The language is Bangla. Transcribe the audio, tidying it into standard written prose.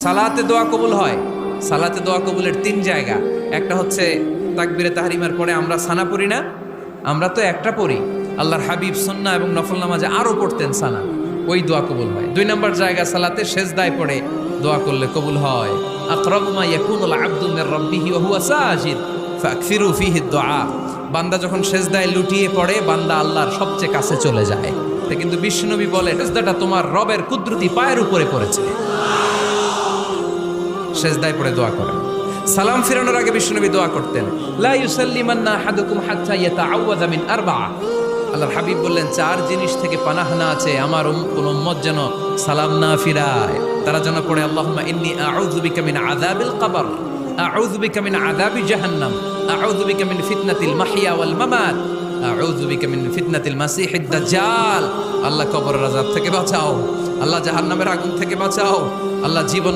সালাতে দোয়া কবুল হয়। সালাতে দোয়া কবুলের 3 জায়গা। একটা হচ্ছে তাকবীরে তাহরিমার পরে আমরা সানা পড়ি না, আমরা তো একটা পড়ি। আল্লাহর হাবিব সুন্নাহ এবং নফল নামাজে আরো পড়তেন সানা, ওই দোয়া কবুল হয়। 2 নম্বর জায়গা সালাতে সেজদায় পড়ে দোয়া করলে কবুল হয়। আকরাবু মা ইয়াকুনুল আবদু মির রাব্বিহি ওয়া হুয়া সাজিদ ফাকসিরু ফীহি দুআ। বান্দা যখন সেজদায় লুটিয়ে পড়ে, বান্দা আল্লাহর সবচেয়ে কাছে চলে যায়। কিন্তু বিশ্বনবী বলে, সেজদাটা তোমার রবের কুদরতি পায়ের উপরে পড়েছে। সেজদায় পড়ে দোয়া করেন। সালাম ফিরানোর আগে বিশ্বনবী দোয়া করতেন, লা ইউসাল্লিমান্না আহাদুকুম হাত্তা ইয়াতাআওয়াযা মিন আরবা'a। আল্লাহর হাবিব বললেন, 4 জিনিস থেকে পানাহ না আছে আমার কোন উম্মত যেন সালাম না ফিরায়। তারা যেন পড়ে, আল্লাহুম্মা ইন্নী আউযু বিকা মিন আযাবিল কবর, আউযু বিকা মিন আযাবি জাহান্নাম, আউযু বিকা মিন ফিতনাতিল মাহইয়া ওয়াল মামাত, আউযু বিকা মিন ফিতনাতিল মাসিহিদ দাজ্জাল। আল্লাহ কবরের আযাব থেকে বাঁচাও, আল্লাহ জাহান্নামের আগুন থেকে বাঁচাও, আল্লাহ জীবন